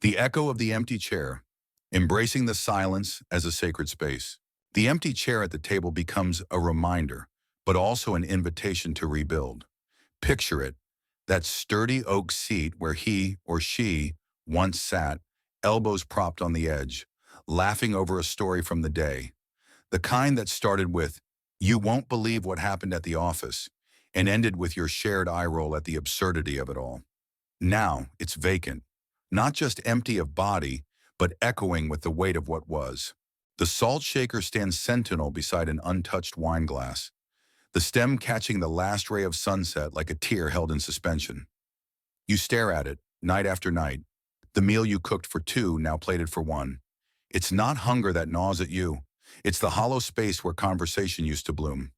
The echo of the empty chair, embracing the silence as a sacred space. The empty chair at the table becomes a reminder, but also an invitation to rebuild. Picture it, that sturdy oak seat where he or she once sat, elbows propped on the edge, laughing over a story from the day. The kind that started with, "You won't believe what happened at the office," and ended with your shared eye roll at the absurdity of it all. Now it's vacant, not just empty of body, but echoing with the weight of what was. The salt shaker stands sentinel beside an untouched wine glass, the stem catching the last ray of sunset like a tear held in suspension. You stare at it, night after night, the meal you cooked for two now plated for one. It's not hunger that gnaws at you. It's the hollow space where conversation used to bloom.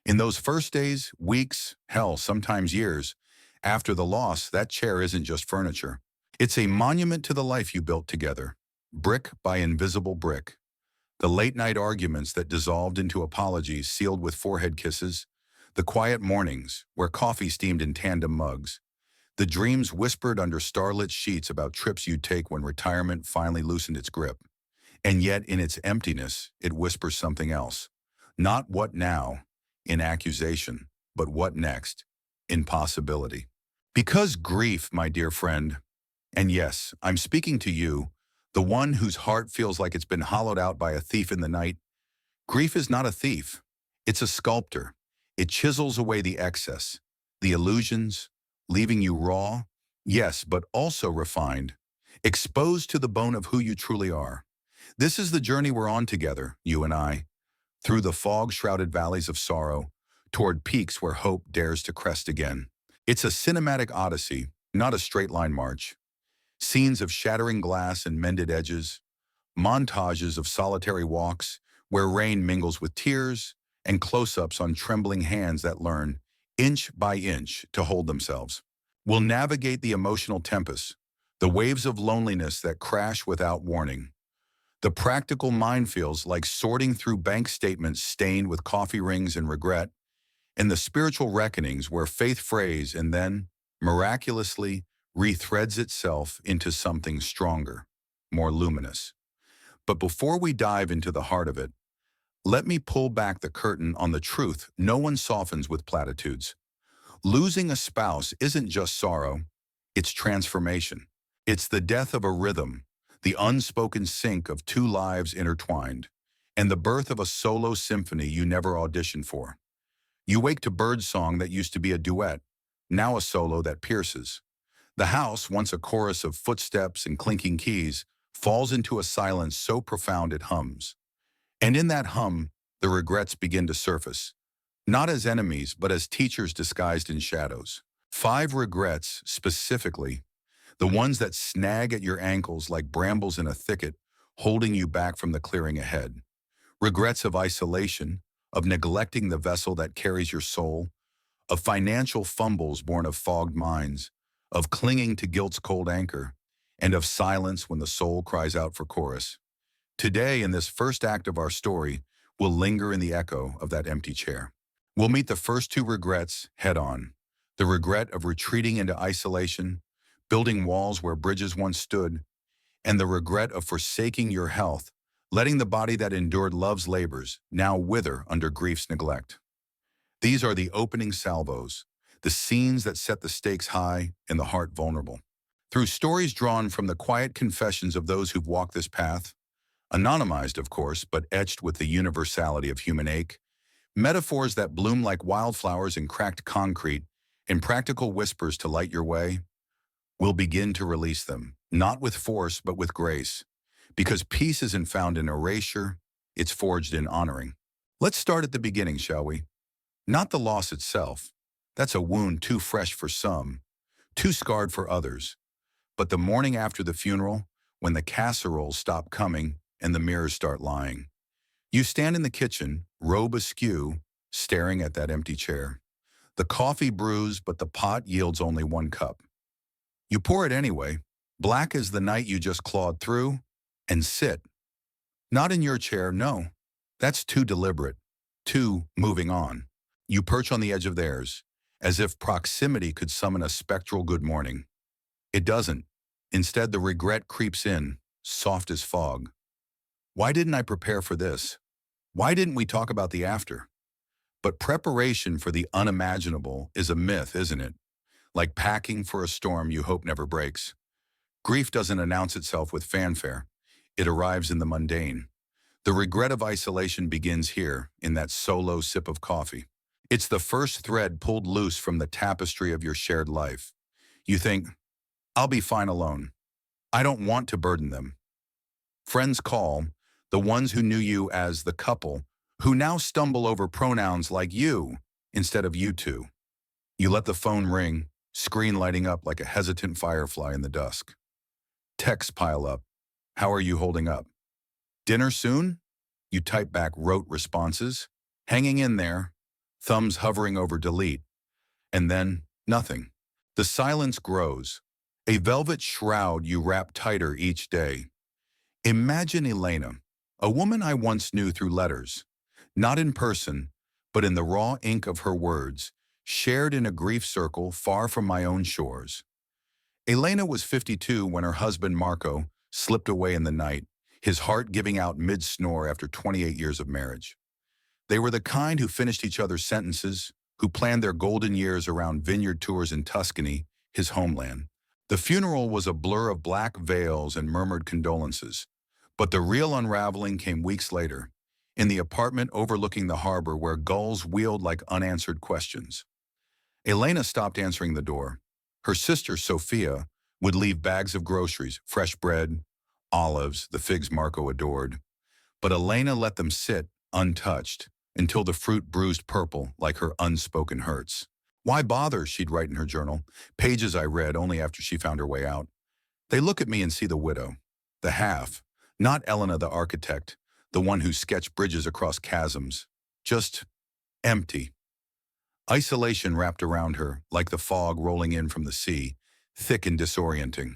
In those first days, weeks, hell, sometimes years, after the loss, that chair isn't just furniture. It's a monument to the life you built together, brick by invisible brick. The late-night arguments that dissolved into apologies sealed with forehead kisses, the quiet mornings where coffee steamed in tandem mugs, the dreams whispered under starlit sheets about trips you'd take when retirement finally loosened its grip. And yet, in its emptiness, it whispers something else. Not what now, in accusation, but what next, in possibility. Because grief, my dear friend, and yes, I'm speaking to you, the one whose heart feels like it's been hollowed out by a thief in the night. Grief is not a thief. It's a sculptor. It chisels away the excess, the illusions, leaving you raw, yes, but also refined, exposed to the bone of who you truly are. This is the journey we're on together, you and I, through the fog-shrouded valleys of sorrow, toward peaks where hope dares to crest again. It's a cinematic odyssey, not a straight-line march. Scenes of shattering glass and mended edges, montages of solitary walks where rain mingles with tears, and close-ups on trembling hands that learn, inch by inch, to hold themselves. We'll navigate the emotional tempests, the waves of loneliness that crash without warning, the practical minefields like sorting through bank statements stained with coffee rings and regret, and the spiritual reckonings where faith frays and then, miraculously, rethreads itself into something stronger, more luminous. But before we dive into the heart of it, let me pull back the curtain on the truth no one softens with platitudes. Losing a spouse isn't just sorrow, it's transformation. It's the death of a rhythm, the unspoken sync of two lives intertwined, and the birth of a solo symphony you never auditioned for. You wake to birdsong that used to be a duet, now a solo that pierces. The house, once a chorus of footsteps and clinking keys, falls into a silence so profound it hums. And in that hum, the regrets begin to surface, not as enemies, but as teachers disguised in shadows. 5 regrets, specifically, the ones that snag at your ankles like brambles in a thicket, holding you back from the clearing ahead. Regrets of isolation, of neglecting the vessel that carries your soul, of financial fumbles born of fogged minds, of clinging to guilt's cold anchor, and of silence when the soul cries out for chorus. Today, in this first act of our story, we'll linger in the echo of that empty chair. We'll meet the first 2 regrets head on. The regret of retreating into isolation, building walls where bridges once stood, and the regret of forsaking your health, letting the body that endured love's labors now wither under grief's neglect. These are the opening salvos, the scenes that set the stakes high and the heart vulnerable. Through stories drawn from the quiet confessions of those who've walked this path, anonymized, of course, but etched with the universality of human ache, metaphors that bloom like wildflowers in cracked concrete, in practical whispers to light your way, we'll begin to release them, not with force, but with grace. Because peace isn't found in erasure, it's forged in honoring. Let's start at the beginning, shall we? Not the loss itself. That's a wound too fresh for some, too scarred for others. But the morning after the funeral, when the casseroles stop coming and the mirrors start lying. You stand in the kitchen, robe askew, staring at that empty chair. The coffee brews, but the pot yields only 1 cup. You pour it anyway, black as the night you just clawed through, and sit. Not in your chair, no. That's too deliberate, too moving on. You perch on the edge of theirs, as if proximity could summon a spectral good morning. It doesn't. Instead, the regret creeps in, soft as fog. Why didn't I prepare for this? Why didn't we talk about the after? But preparation for the unimaginable is a myth, isn't it? Like packing for a storm you hope never breaks. Grief doesn't announce itself with fanfare. It arrives in the mundane. The regret of isolation begins here, in that solo sip of coffee. It's the first thread pulled loose from the tapestry of your shared life. You think, I'll be fine alone. I don't want to burden them. Friends call, the ones who knew you as the couple, who now stumble over pronouns like you instead of you two. You let the phone ring, screen lighting up like a hesitant firefly in the dusk. Texts pile up. How are you holding up? Dinner soon? You type back rote responses, hanging in there, thumbs hovering over delete, and then nothing. The silence grows, a velvet shroud you wrap tighter each day. Imagine Elena, a woman I once knew through letters, not in person, but in the raw ink of her words, shared in a grief circle far from my own shores. Elena was 52 when her husband Marco slipped away in the night, his heart giving out mid-snore after 28 years of marriage. They were the kind who finished each other's sentences, who planned their golden years around vineyard tours in Tuscany, his homeland. The funeral was a blur of black veils and murmured condolences, but the real unraveling came weeks later, in the apartment overlooking the harbor where gulls wheeled like unanswered questions. Elena stopped answering the door. Her sister, Sophia, would leave bags of groceries, fresh bread, olives, the figs Marco adored. But Elena let them sit, untouched, until the fruit bruised purple like her unspoken hurts. Why bother, she'd write in her journal, pages I read only after she found her way out. They look at me and see the widow, the half, not Elena the architect, the one who sketched bridges across chasms, just empty. Isolation wrapped around her, like the fog rolling in from the sea, thick and disorienting.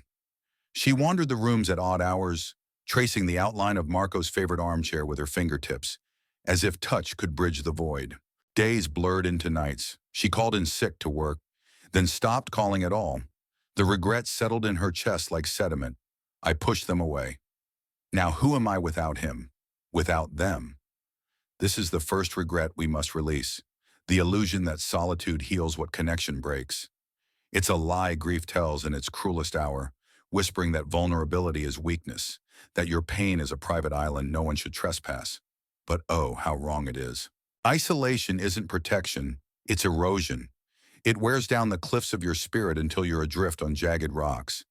She wandered the rooms at odd hours, tracing the outline of Marco's favorite armchair with her fingertips, as if touch could bridge the void. Days blurred into nights. She called in sick to work, then stopped calling at all. The regret settled in her chest like sediment. I pushed them away. Now who am I without him? Without them? This is the first regret we must release. The illusion that solitude heals what connection breaks. It's a lie grief tells in its cruelest hour, whispering that vulnerability is weakness, that your pain is a private island no one should trespass. But oh, how wrong it is. Isolation isn't protection, it's erosion. It wears down the cliffs of your spirit until you're adrift on jagged rocks.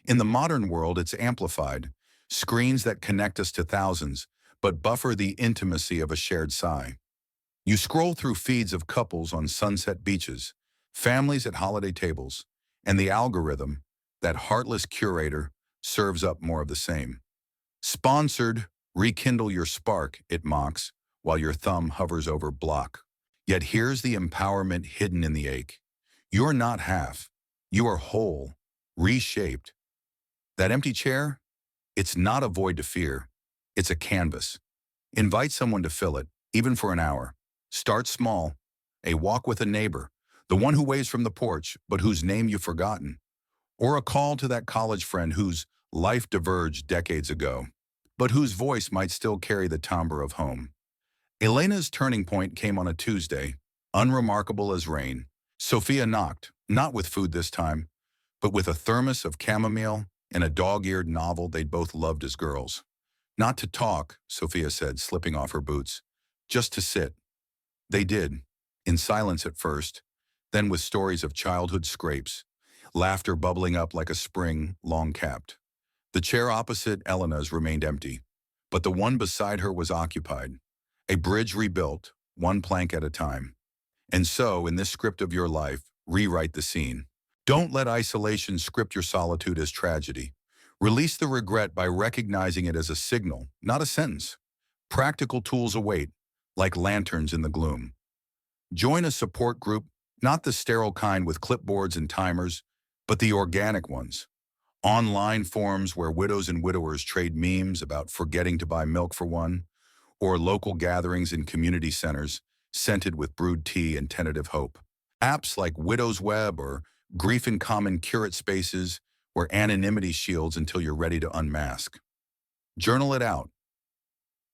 In the modern world, it's amplified. Screens that connect us to thousands, but buffer the intimacy of a shared sigh. You scroll through feeds of couples on sunset beaches, families at holiday tables, and the algorithm, that heartless curator, serves up more of the same. Sponsored, rekindle your spark, it mocks, while your thumb hovers over block. Yet here's the empowerment hidden in the ache. You're not half. You are whole, reshaped. That empty chair? It's not a void to fear. It's a canvas. Invite someone to fill it, even for an hour. Start small. A walk with a neighbor, the one who waves from the porch, but whose name you've forgotten. Or a call to that college friend whose life diverged decades ago, but whose voice might still carry the timbre of home. Elena's turning point came on a Tuesday, unremarkable as rain. Sophia knocked, not with food this time, but with a thermos of chamomile and a dog-eared novel they'd both loved as girls. Not to talk, Sophia said, slipping off her boots, just to sit. They did, in silence at first, then with stories of childhood scrapes, laughter bubbling up like a spring long-capped. The chair opposite Elena's remained empty, but the one beside her was occupied. A bridge rebuilt, one plank at a time. And so, in this script of your life, rewrite the scene. Don't let isolation script your solitude as tragedy. Release the regret by recognizing it as a signal, not a sentence. Practical tools await, like lanterns in the gloom. Join a support group, not the sterile kind with clipboards and timers, but the organic ones. Online forums where widows and widowers trade memes about forgetting to buy milk for one, or local gatherings in community centers, scented with brewed tea and tentative hope. Apps like Widow's Web or Grief in Common curate spaces where anonymity shields until you're ready to unmask. Journal it out.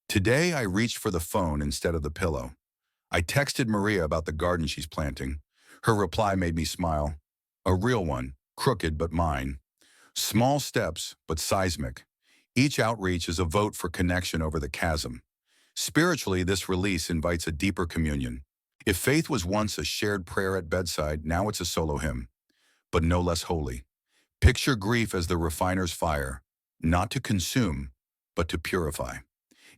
Today, I reached for the phone instead of the pillow. I texted Maria about the garden she's planting. Her reply made me smile. A real one, crooked but mine. Small steps, but seismic. Each outreach is a vote for connection over the chasm. Spiritually, this release invites a deeper communion. If faith was once a shared prayer at bedside, now it's a solo hymn, but no less holy. Picture grief as the refiner's fire, not to consume, but to purify.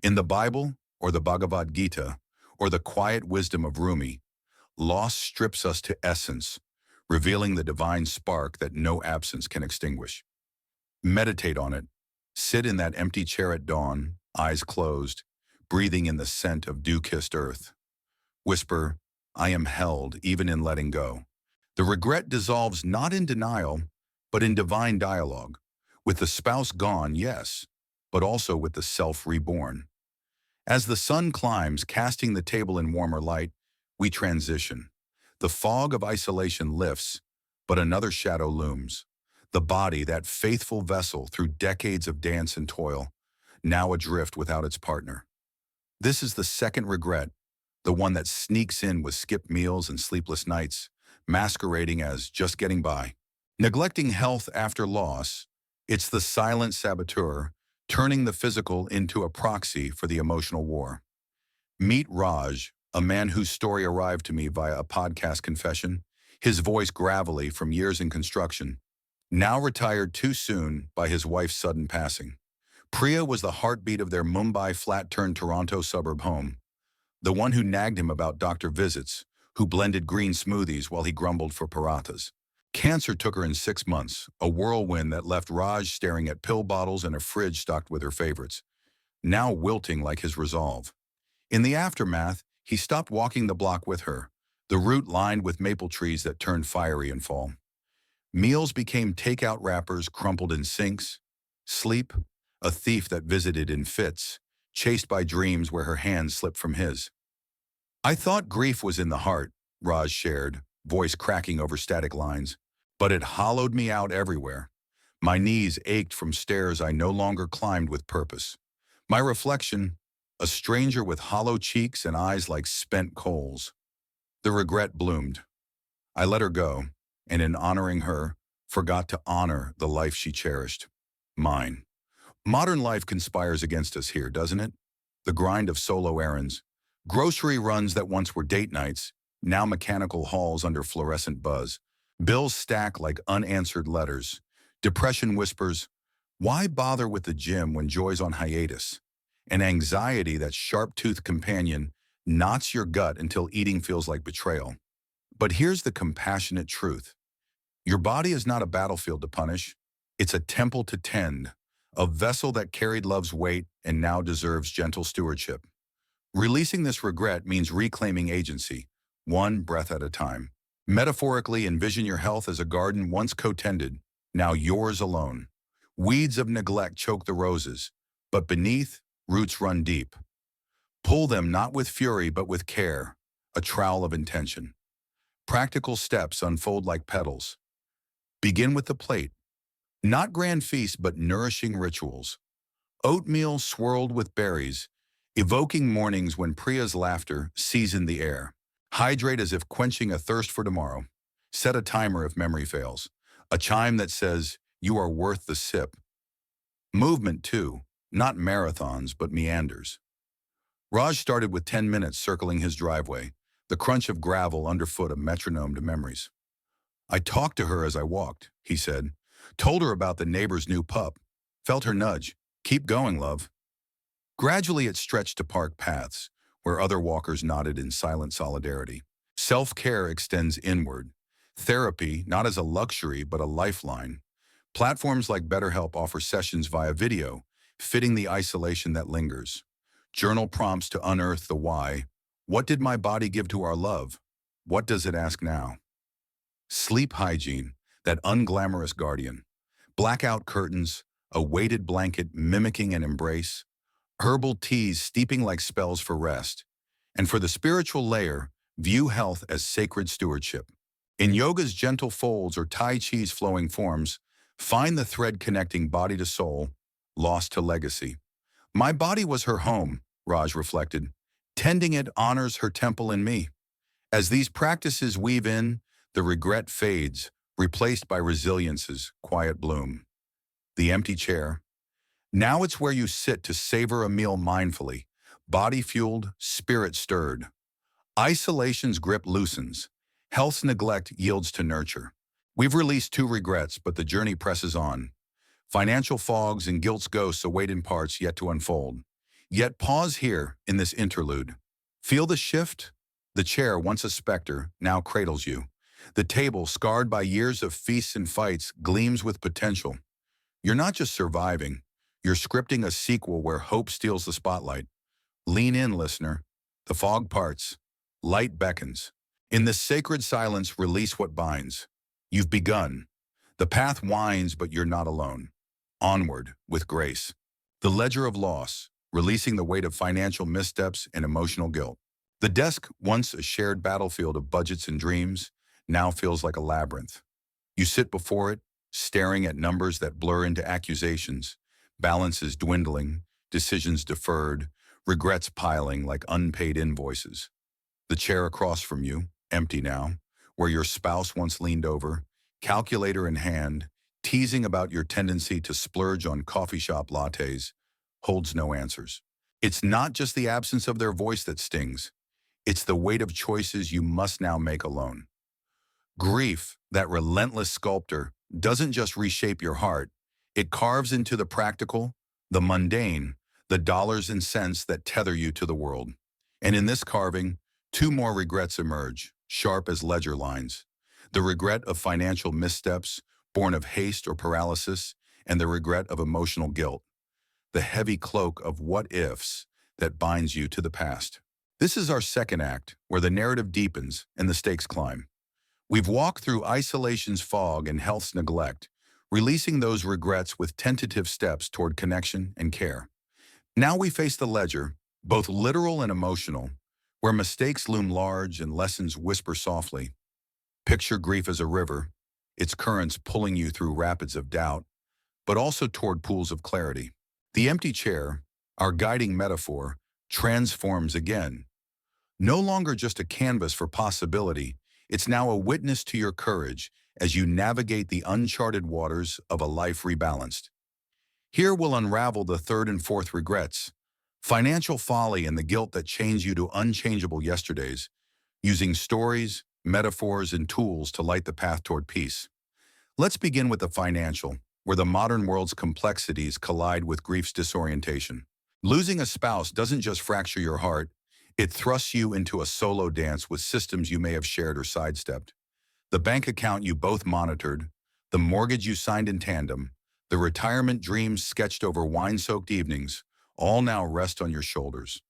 In the Bible, or the Bhagavad Gita, or the quiet wisdom of Rumi, loss strips us to essence, revealing the divine spark that no absence can extinguish. Meditate on it. Sit in that empty chair at dawn, eyes closed, breathing in the scent of dew-kissed earth. Whisper, I am held even in letting go. The regret dissolves not in denial, but in divine dialogue. With the spouse gone, yes, but also with the self reborn. As the sun climbs, casting the table in warmer light, we transition. The fog of isolation lifts, but another shadow looms. The body, that faithful vessel through decades of dance and toil, now adrift without its partner. This is the second regret, the one that sneaks in with skipped meals and sleepless nights, masquerading as just getting by. Neglecting health after loss, it's the silent saboteur, turning the physical into a proxy for the emotional war. Meet Raj, a man whose story arrived to me via a podcast confession, his voice gravelly from years in construction, now retired too soon by his wife's sudden passing. Priya was the heartbeat of their Mumbai flat-turned-Toronto suburb home, the one who nagged him about doctor visits, who blended green smoothies while he grumbled for parathas. Cancer took her in 6 months, a whirlwind that left Raj staring at pill bottles and a fridge stocked with her favorites, now wilting like his resolve. In the aftermath, he stopped walking the block with her, the route lined with maple trees that turned fiery in fall. Meals became takeout wrappers crumpled in sinks. Sleep, a thief that visited in fits, chased by dreams where her hands slipped from his. I thought grief was in the heart, Raj shared, voice cracking over static lines, but it hollowed me out everywhere. My knees ached from stairs I no longer climbed with purpose. My reflection, a stranger with hollow cheeks and eyes like spent coals. The regret bloomed. I let her go, and in honoring her, forgot to honor the life she cherished. Mine. Modern life conspires against us here, doesn't it? The grind of solo errands, grocery runs that once were date nights, now mechanical hauls under fluorescent buzz. Bills stack like unanswered letters. Depression whispers, why bother with the gym when joy's on hiatus? And anxiety, that sharp-toothed companion, knots your gut until eating feels like betrayal. But here's the compassionate truth. Your body is not a battlefield to punish. It's a temple to tend, a vessel that carried love's weight and now deserves gentle stewardship. Releasing this regret means reclaiming agency, one breath at a time. Metaphorically, envision your health as a garden once co-tended, now yours alone. Weeds of neglect choke the roses, but beneath, roots run deep. Pull them not with fury but with care, a trowel of intention. Practical steps unfold like petals. Begin with the plate. Not grand feasts but nourishing rituals. Oatmeal swirled with berries, evoking mornings when Priya's laughter seasoned the air. Hydrate as if quenching a thirst for tomorrow. Set a timer if memory fails. A chime that says, you are worth the sip. Movement too, not marathons but meanders. Raj started with 10 minutes circling his driveway, the crunch of gravel underfoot a metronome to memories. I talked to her as I walked, he said. Told her about the neighbor's new pup. Felt her nudge. Keep going, love. Gradually it stretched to park paths, where other walkers nodded in silent solidarity. Self-care extends inward. Therapy, not as a luxury but a lifeline. Platforms like BetterHelp offer sessions via video, fitting the isolation that lingers. Journal prompts to unearth the why. What did my body give to our love? What does it ask now? Sleep hygiene, that unglamorous guardian. Blackout curtains, a weighted blanket mimicking an embrace. Herbal teas steeping like spells for rest. And for the spiritual layer, view health as sacred stewardship. In yoga's gentle folds or Tai Chi's flowing forms, Find the thread connecting body to soul, lost to legacy. My body was her home, Raj reflected. Tending it honors her temple in me. As these practices weave in, the regret fades, replaced by resilience's quiet bloom. The empty chair. Now it's where you sit to savor a meal mindfully, body fueled, spirit stirred. Isolation's grip loosens. Health's neglect yields to nurture. We've released two regrets, but the journey presses on. Financial fogs and guilt's ghosts await in parts yet to unfold. Yet pause here in this interlude. Feel the shift? The chair, once a specter, now cradles you. The table, scarred by years of feasts and fights, gleams with potential. You're not just surviving, you're scripting a sequel where hope steals the spotlight. Lean in, listener. The fog parts. Light beckons. In this sacred silence, release what binds. You've begun. The path winds, but you're not alone. Onward, with grace. The ledger of loss, releasing the weight of financial missteps and emotional guilt. The desk, once a shared battlefield of budgets and dreams, now feels like a labyrinth. You sit before it, staring at numbers that blur into accusations, balances dwindling, decisions deferred, regrets piling like unpaid invoices. The chair across from you, empty now, where your spouse once leaned over, calculator in hand, teasing about your tendency to splurge on coffee shop lattes, holds no answers. It's not just the absence of their voice that stings. It's the weight of choices you must now make alone. Grief, that relentless sculptor, doesn't just reshape your heart. It carves into the practical, the mundane, the dollars and cents that tether you to the world. And in this carving, two more regrets emerge, sharp as ledger lines. The regret of financial missteps, born of haste or paralysis, and the regret of emotional guilt. The heavy cloak of what-ifs that binds you to the past. This is our second act, where the narrative deepens and the stakes climb. We've walked through isolation's fog and health's neglect, releasing those regrets with tentative steps toward connection and care. Now we face the ledger, both literal and emotional, where mistakes loom large and lessons whisper softly. Picture grief as a river, its currents pulling you through rapids of doubt, but also toward pools of clarity. The empty chair, our guiding metaphor, transforms again. No longer just a canvas for possibility, it's now a witness to your courage as you navigate the uncharted waters of a life rebalanced. Here we'll unravel the third and fourth regrets, financial folly and the guilt that chains you to unchangeable yesterdays, using stories, metaphors, and tools to light the path toward peace. Let's begin with the financial, where the modern world's complexities collide with grief's disorientation. Losing a spouse doesn't just fracture your heart, it thrusts you into a solo dance with systems you may have shared or sidestepped. The bank account you both monitored, the mortgage you signed in tandem, the retirement dreams sketched over wine-soaked evenings, all now rest on your shoulders.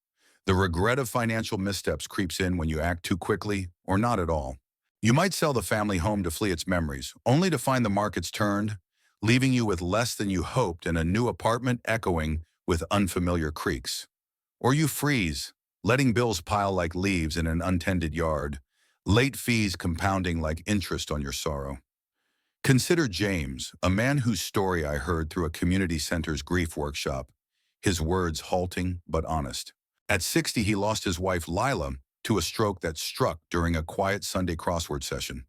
The regret of financial missteps creeps in when you act too quickly or not at all. You might sell the family home to flee its memories, only to find the markets turned, leaving you with less than you hoped and a new apartment echoing with unfamiliar creaks. Or you freeze, letting bills pile like leaves in an untended yard, late fees compounding like interest on your sorrow. Consider James, a man whose story I heard through a community center's grief workshop, his words halting but honest. At 60, he lost his wife Lila to a stroke that struck during a quiet Sunday crossword session.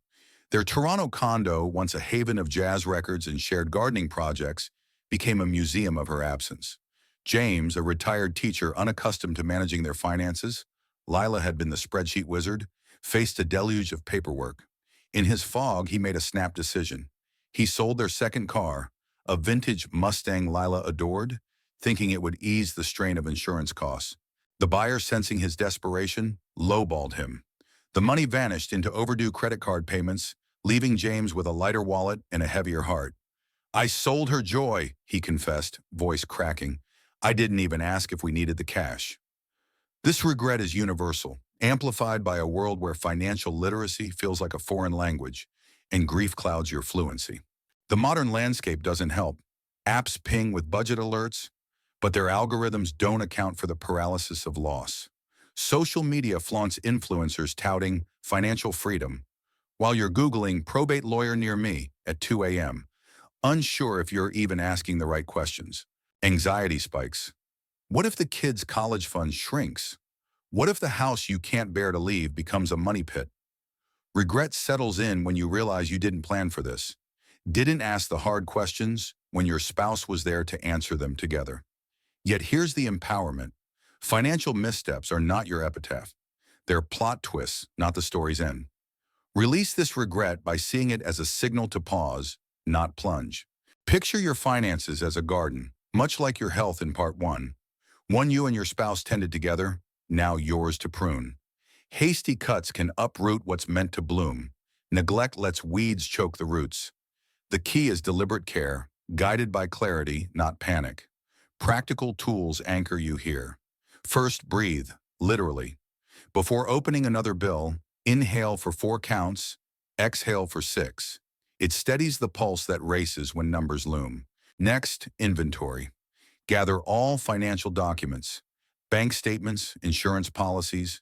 Their Toronto condo, once a haven of jazz records and shared gardening projects, became a museum of her absence. James, a retired teacher unaccustomed to managing their finances, Lila had been the spreadsheet wizard, faced a deluge of paperwork. In his fog, he made a snap decision. He sold their second car, a vintage Mustang Lila adored, thinking it would ease the strain of insurance costs. The buyer, sensing his desperation, lowballed him. The money vanished into overdue credit card payments, leaving James with a lighter wallet and a heavier heart. "I sold her joy," he confessed, voice cracking. "I didn't even ask if we needed the cash." This regret is universal, amplified by a world where financial literacy feels like a foreign language, and grief clouds your fluency. The modern landscape doesn't help. Apps ping with budget alerts, but their algorithms don't account for the paralysis of loss. Social media flaunts influencers touting financial freedom, while you're Googling probate lawyer near me at 2 a.m., unsure if you're even asking the right questions. Anxiety spikes. What if the kid's college fund shrinks? What if the house you can't bear to leave becomes a money pit? Regret settles in when you realize you didn't plan for this, didn't ask the hard questions when your spouse was there to answer them together. Yet here's the empowerment. Financial missteps are not your epitaph. They're plot twists, not the story's end. Release this regret by seeing it as a signal to pause, not plunge. Picture your finances as a garden, much like your health in part one you and your spouse tended together, now yours to prune. Hasty cuts can uproot what's meant to bloom. Neglect lets weeds choke the roots. The key is deliberate care, guided by clarity, not panic. Practical tools anchor you here. First, breathe, literally. Before opening another bill, inhale for 4 counts, exhale for 6. It steadies the pulse that races when numbers loom. Next, inventory. Gather all financial documents, bank statements, insurance policies,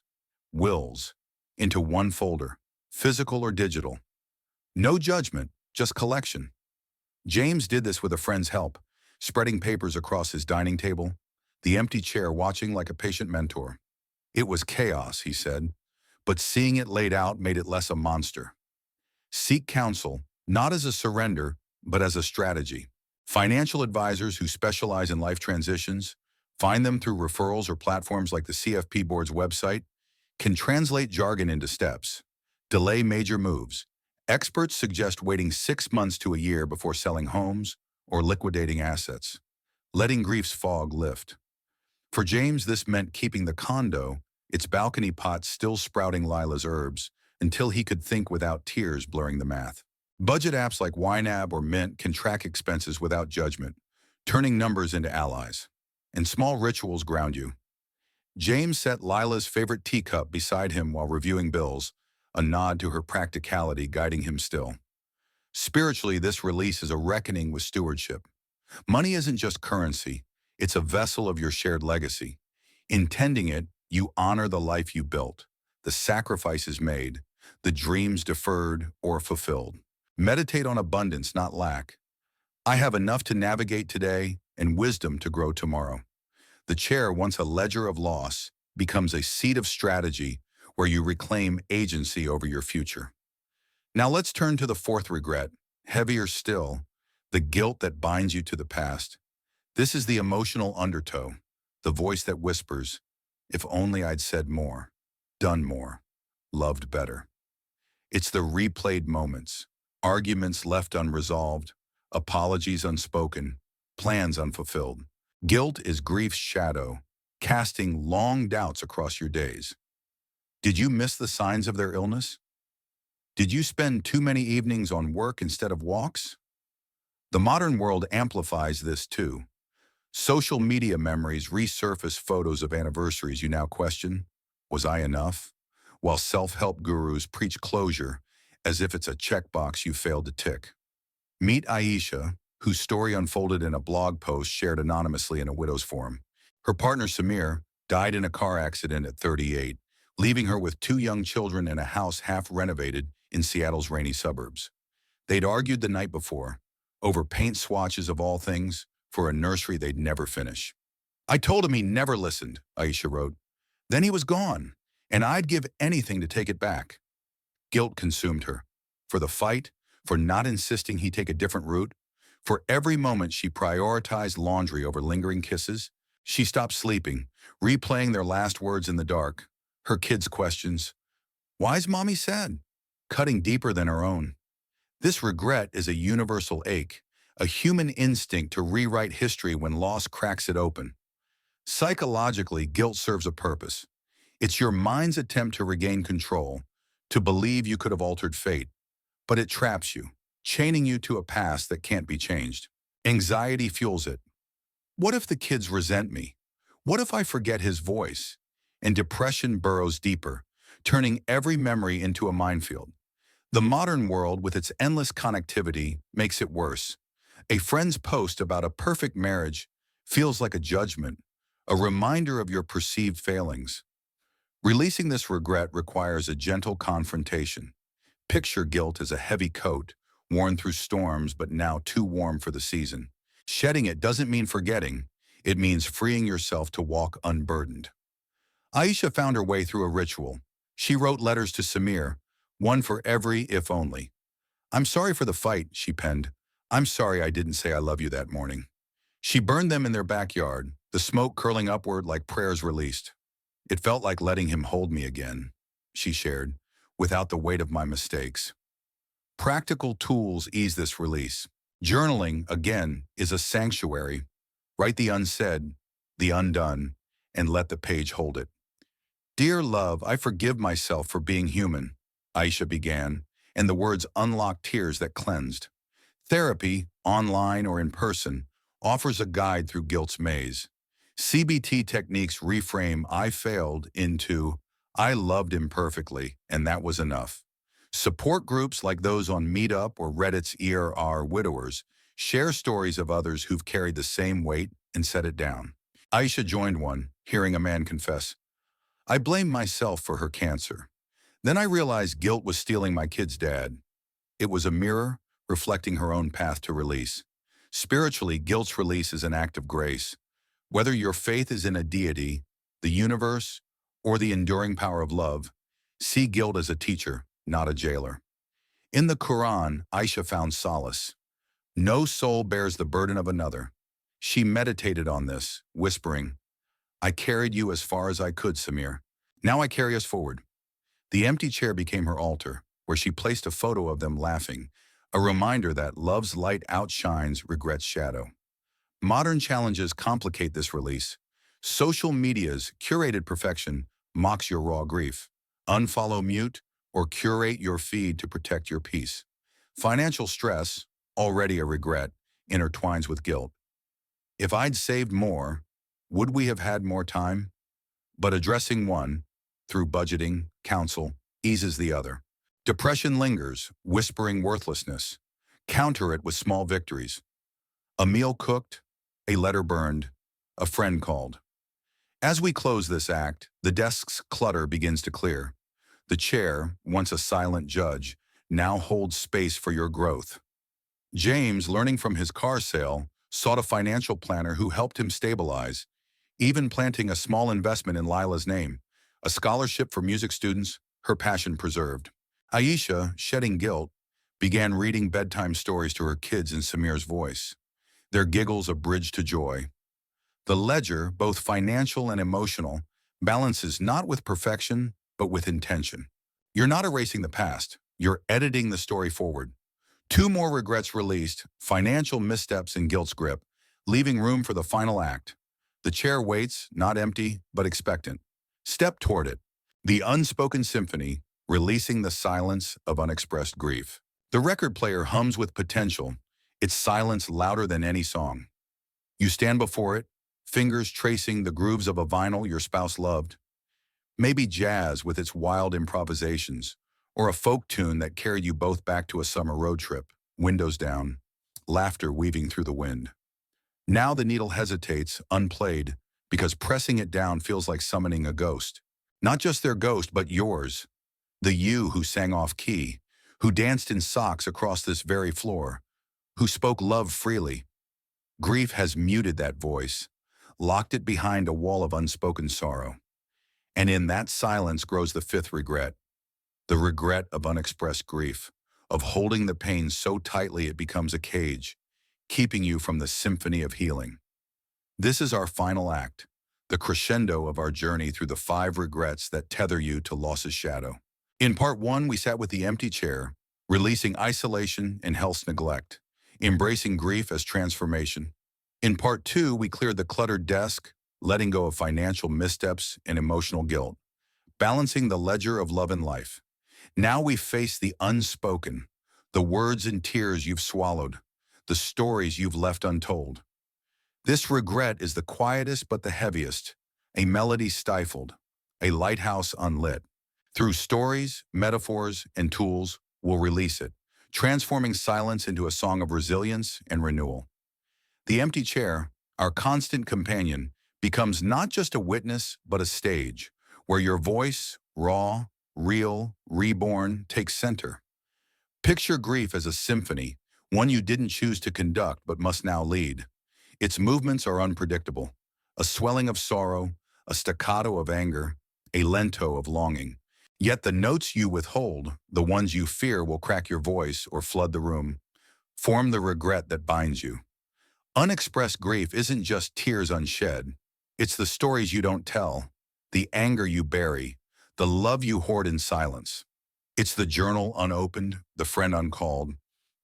wills, into one folder, physical or digital. No judgment, just collection. James did this with a friend's help, spreading papers across his dining table, the empty chair watching like a patient mentor. It was chaos, he said, but seeing it laid out made it less a monster. Seek counsel, not as a surrender, but as a strategy. Financial advisors who specialize in life transitions, find them through referrals or platforms like the CFP Board's website, can translate jargon into steps. Delay major moves. Experts suggest waiting 6 months to a year before selling homes or liquidating assets, letting grief's fog lift. For James, this meant keeping the condo, its balcony pot still sprouting Lila's herbs, until he could think without tears blurring the math. Budget apps like YNAB or Mint can track expenses without judgment, turning numbers into allies. And small rituals ground you. James set Lila's favorite teacup beside him while reviewing bills, a nod to her practicality guiding him still. Spiritually, this release is a reckoning with stewardship. Money isn't just currency, it's a vessel of your shared legacy. In tending it, you honor the life you built, the sacrifices made, the dreams deferred or fulfilled. Meditate on abundance, not lack. I have enough to navigate today and wisdom to grow tomorrow. The chair, once a ledger of loss, becomes a seat of strategy where you reclaim agency over your future. Now let's turn to the fourth regret, heavier still, the guilt that binds you to the past. This is the emotional undertow, the voice that whispers, if only I'd said more, done more, loved better. It's the replayed moments, arguments left unresolved, apologies unspoken, plans unfulfilled. Guilt is grief's shadow, casting long doubts across your days. Did you miss the signs of their illness? Did you spend too many evenings on work instead of walks? The modern world amplifies this too. Social media memories resurface photos of anniversaries you now question, was I enough? While self-help gurus preach closure as if it's a checkbox you failed to tick. Meet Aisha, whose story unfolded in a blog post shared anonymously in a widow's forum. Her partner Samir died in a car accident at 38, leaving her with 2 young children and a house half renovated in Seattle's rainy suburbs. They'd argued the night before, over paint swatches of all things, for a nursery they'd never finish. I told him he never listened, Aisha wrote. Then he was gone, and I'd give anything to take it back. Guilt consumed her. For the fight, for not insisting he take a different route, for every moment she prioritized laundry over lingering kisses. She stopped sleeping, replaying their last words in the dark, her kids' questions. Why's mommy sad? Cutting deeper than her own. This regret is a universal ache, a human instinct to rewrite history when loss cracks it open. Psychologically, guilt serves a purpose. It's your mind's attempt to regain control, to believe you could have altered fate, but it traps you, chaining you to a past that can't be changed. Anxiety fuels it. What if the kids resent me? What if I forget his voice? And depression burrows deeper, turning every memory into a minefield. The modern world, with its endless connectivity, makes it worse. A friend's post about a perfect marriage feels like a judgment, a reminder of your perceived failings. Releasing this regret requires a gentle confrontation. Picture guilt as a heavy coat, worn through storms but now too warm for the season. Shedding it doesn't mean forgetting. It means freeing yourself to walk unburdened. Aisha found her way through a ritual. She wrote letters to Samir, one for every if only. "I'm sorry for the fight," she penned. "I'm sorry I didn't say I love you that morning." She burned them in their backyard, the smoke curling upward like prayers released. "It felt like letting him hold me again," she shared, "without the weight of my mistakes." Practical tools ease this release. Journaling, again, is a sanctuary. Write the unsaid, the undone, and let the page hold it. "Dear love, I forgive myself for being human," Aisha began, and the words unlocked tears that cleansed. Therapy, online or in person, offers a guide through guilt's maze. CBT techniques reframe "I failed" into "I loved imperfectly, and that was enough." Support groups like those on Meetup or Reddit's ERR Widowers share stories of others who've carried the same weight and set it down. Aisha joined one, hearing a man confess, "I blamed myself for her cancer. Then I realized guilt was stealing my kid's dad." It was a mirror reflecting her own path to release. Spiritually, guilt's release is an act of grace. Whether your faith is in a deity, the universe, or the enduring power of love, see guilt as a teacher, not a jailer. In the Quran, Aisha found solace. No soul bears the burden of another. She meditated on this, whispering, "I carried you as far as I could, Samir. Now I carry us forward." The empty chair became her altar, where she placed a photo of them laughing, a reminder that love's light outshines regret's shadow. Modern challenges complicate this release. Social media's curated perfection mocks your raw grief. Unfollow, mute, or curate your feed to protect your peace. Financial stress, already a regret, intertwines with guilt. If I'd saved more, would we have had more time? But addressing one, through budgeting, counsel, eases the other. Depression lingers, whispering worthlessness. Counter it with small victories. A meal cooked, a letter burned, a friend called. As we close this act, the desk's clutter begins to clear. The chair, once a silent judge, now holds space for your growth. James, learning from his car sale, sought a financial planner who helped him stabilize, even planting a small investment in Lila's name, a scholarship for music students, her passion preserved. Aisha, shedding guilt, began reading bedtime stories to her kids in Samir's voice, their giggles a bridge to joy. The ledger, both financial and emotional, balances not with perfection, but with intention. You're not erasing the past, you're editing the story forward. Two more regrets released, financial missteps and guilt's grip, leaving room for the final act. The chair waits, not empty, but expectant. Step toward it. The unspoken symphony, releasing the silence of unexpressed grief. The record player hums with potential, its silence louder than any song. You stand before it, fingers tracing the grooves of a vinyl your spouse loved. Maybe jazz with its wild improvisations, or a folk tune that carried you both back to a summer road trip, windows down, laughter weaving through the wind. Now the needle hesitates, unplayed, because pressing it down feels like summoning a ghost. Not just their ghost, but yours. The you who sang off key, who danced in socks across this very floor, who spoke love freely. Grief has muted that voice, locked it behind a wall of unspoken sorrow. And in that silence grows the fifth regret, the regret of unexpressed grief, of holding the pain so tightly it becomes a cage, keeping you from the symphony of healing. This is our final act, the crescendo of our journey through the 5 regrets that tether you to loss's shadow. In part 1, we sat with the empty chair, releasing isolation and health's neglect, embracing grief as transformation. In part 2, we cleared the cluttered desk, letting go of financial missteps and emotional guilt, balancing the ledger of love and life. Now we face the unspoken, the words and tears you've swallowed, the stories you've left untold. This regret is the quietest but the heaviest, a melody stifled, a lighthouse unlit. Through stories, metaphors, and tools, we'll release it, transforming silence into a song of resilience and renewal. The empty chair, our constant companion, becomes not just a witness, but a stage, where your voice, raw, real, reborn, takes center. Picture grief as a symphony, one you didn't choose to conduct but must now lead. Its movements are unpredictable. A swelling of sorrow, a staccato of anger, a lento of longing. Yet the notes you withhold, the ones you fear will crack your voice or flood the room, form the regret that binds you. Unexpressed grief isn't just tears unshed. It's the stories you don't tell, the anger you bury, the love you hoard in silence. It's the journal unopened, the friend uncalled,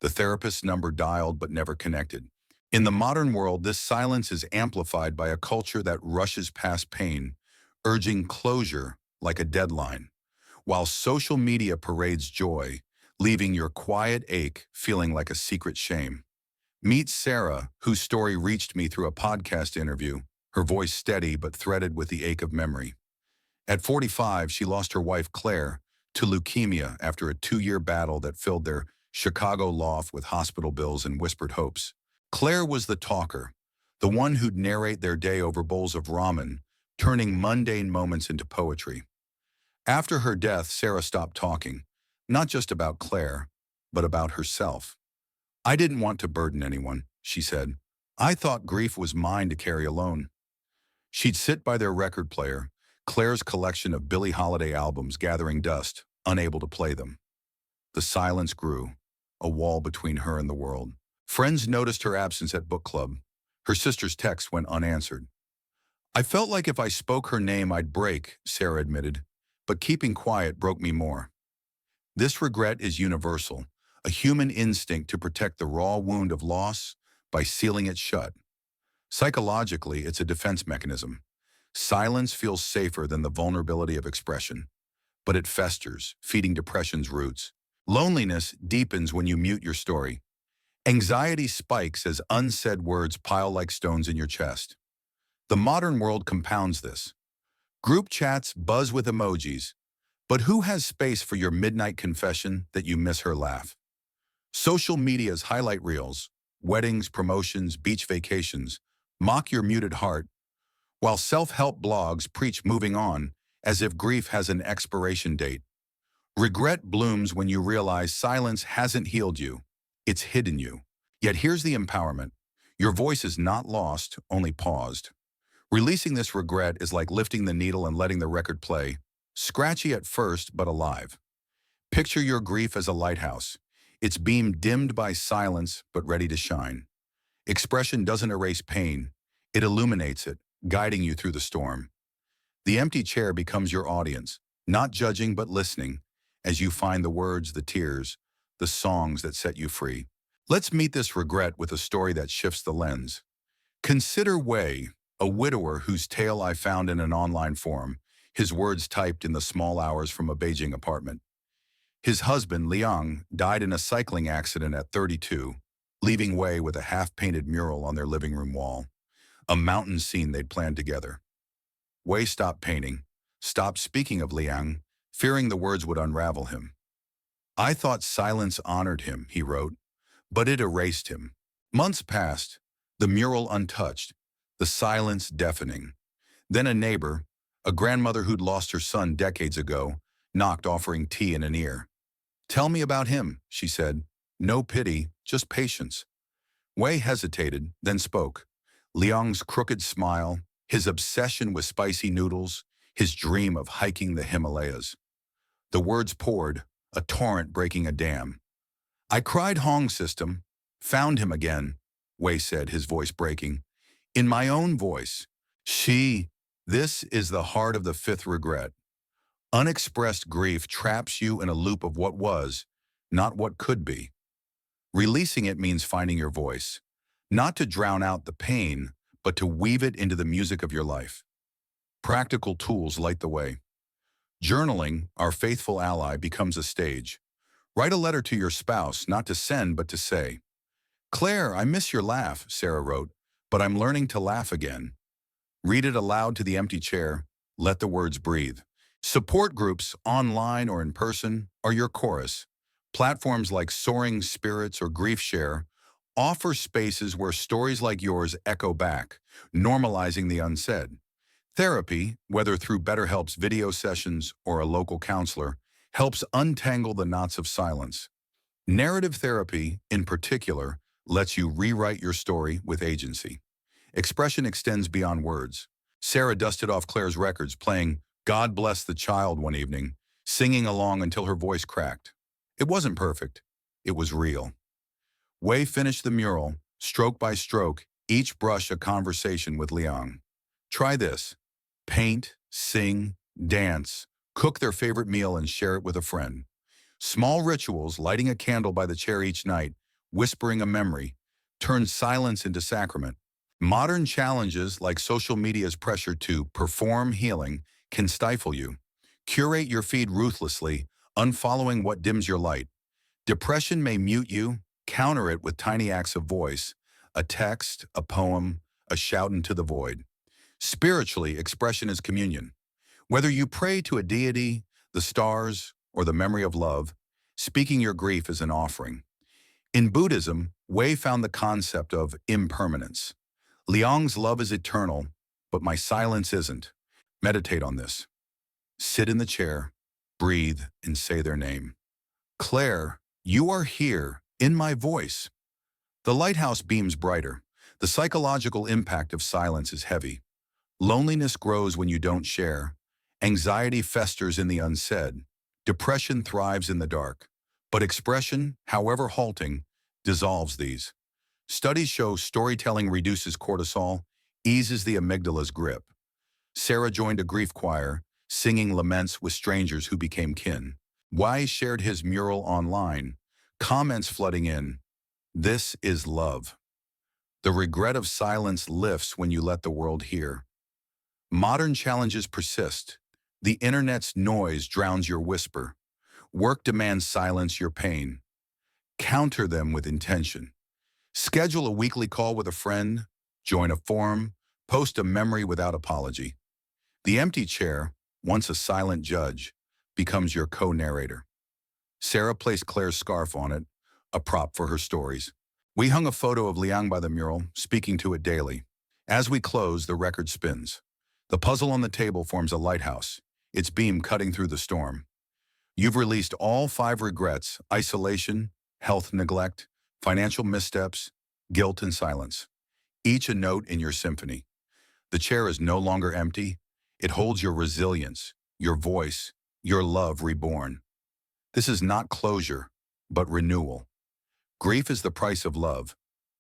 the therapist's number dialed but never connected. In the modern world, this silence is amplified by a culture that rushes past pain, urging closure like a deadline, while social media parades joy, leaving your quiet ache feeling like a secret shame. Meet Sarah, whose story reached me through a podcast interview, her voice steady but threaded with the ache of memory. At 45, she lost her wife Claire to leukemia after a 2-year battle that filled their Chicago loft with hospital bills and whispered hopes. Claire was the talker, the one who'd narrate their day over bowls of ramen, turning mundane moments into poetry. After her death, Sarah stopped talking, not just about Claire, but about herself. "I didn't want to burden anyone," she said. "I thought grief was mine to carry alone." She'd sit by their record player, Claire's collection of Billie Holiday albums gathering dust, unable to play them. The silence grew, a wall between her and the world. Friends noticed her absence at book club. Her sister's texts went unanswered. "I felt like if I spoke her name I'd break," Sarah admitted, "but keeping quiet broke me more." This regret is universal, a human instinct to protect the raw wound of loss by sealing it shut. Psychologically, it's a defense mechanism. Silence feels safer than the vulnerability of expression, but it festers, feeding depression's roots. Loneliness deepens when you mute your story. Anxiety spikes as unsaid words pile like stones in your chest. The modern world compounds this. Group chats buzz with emojis, but who has space for your midnight confession that you miss her laugh? Social media's highlight reels, weddings, promotions, beach vacations, mock your muted heart, while self-help blogs preach moving on as if grief has an expiration date. Regret blooms when you realize silence hasn't healed you, it's hidden you. Yet here's the empowerment. Your voice is not lost, only paused. Releasing this regret is like lifting the needle and letting the record play, scratchy at first but alive. Picture your grief as a lighthouse, its beam dimmed by silence but ready to shine. Expression doesn't erase pain, it illuminates it, guiding you through the storm. The empty chair becomes your audience, not judging but listening, as you find the words, the tears, the songs that set you free. Let's meet this regret with a story that shifts the lens. Consider Wei, a widower whose tale I found in an online forum, his words typed in the small hours from a Beijing apartment. His husband, Liang, died in a cycling accident at 32, leaving Wei with a half-painted mural on their living room wall, a mountain scene they'd planned together. Wei stopped painting, stopped speaking of Liang, fearing the words would unravel him. "I thought silence honored him," he wrote, "but it erased him." Months passed, the mural untouched, the silence deafening. Then a neighbor, a grandmother who'd lost her son decades ago, knocked offering tea in an ear. "Tell me about him," she said. "No pity, just patience." Wei hesitated, then spoke. Liang's crooked smile, his obsession with spicy noodles, his dream of hiking the Himalayas. The words poured, a torrent breaking a dam. "I cried Hong system, found him again," Wei said, his voice breaking. "In my own voice. This is the heart of the fifth regret. Unexpressed grief traps you in a loop of what was, not what could be. Releasing it means finding your voice, not to drown out the pain, but to weave it into the music of your life. Practical tools light the way. Journaling, our faithful ally, becomes a stage. Write a letter to your spouse, not to send, but to say. "Claire, I miss your laugh," Sarah wrote, "but I'm learning to laugh again." Read it aloud to the empty chair. Let the words breathe. Support groups, online or in person, are your chorus. Platforms like Soaring Spirits or Grief Share offer spaces where stories like yours echo back, normalizing the unsaid. Therapy, whether through BetterHelp's video sessions or a local counselor, helps untangle the knots of silence. Narrative therapy, in particular, lets you rewrite your story with agency. Expression extends beyond words. Sarah dusted off Claire's records, playing God Bless the Child one evening, singing along until her voice cracked. It wasn't perfect. It was real. Wei finished the mural, stroke by stroke, each brush a conversation with Liang. Try this. Paint, sing, dance, cook their favorite meal and share it with a friend. Small rituals, lighting a candle by the chair each night, whispering a memory, turn silence into sacrament. Modern challenges like social media's pressure to perform healing can stifle you. Curate your feed ruthlessly, unfollowing what dims your light. Depression may mute you, counter it with tiny acts of voice, a text, a poem, a shout into the void. Spiritually, expression is communion. Whether you pray to a deity, the stars, or the memory of love, speaking your grief is an offering. In Buddhism, Wei found the concept of impermanence. Liang's love is eternal, but my silence isn't. Meditate on this. Sit in the chair, breathe, and say their name. Claire, you are here, in my voice. The lighthouse beams brighter. The psychological impact of silence is heavy. Loneliness grows when you don't share. Anxiety festers in the unsaid. Depression thrives in the dark. But expression, however halting, dissolves these. Studies show storytelling reduces cortisol, eases the amygdala's grip. Sarah joined a grief choir, singing laments with strangers who became kin. Wei shared his mural online, comments flooding in. This is love. The regret of silence lifts when you let the world hear. Modern challenges persist. The internet's noise drowns your whisper. Work demands silence your pain. Counter them with intention. Schedule a weekly call with a friend, join a forum, post a memory without apology. The empty chair, once a silent judge, becomes your co-narrator. Sarah placed Claire's scarf on it, a prop for her stories. We hung a photo of Liang by the mural, speaking to it daily. As we close, the record spins. The puzzle on the table forms a lighthouse, its beam cutting through the storm. You've released all 5 regrets: isolation, health neglect, financial missteps, guilt, and silence. Each a note in your symphony. The chair is no longer empty. It holds your resilience, your voice, your love reborn. This is not closure, but renewal. Grief is the price of love.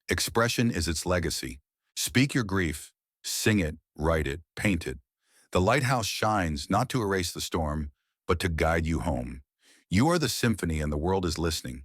Expression is its legacy. Speak your grief, sing it, write it, paint it. The lighthouse shines not to erase the storm, but to guide you home. You are the symphony and the world is listening.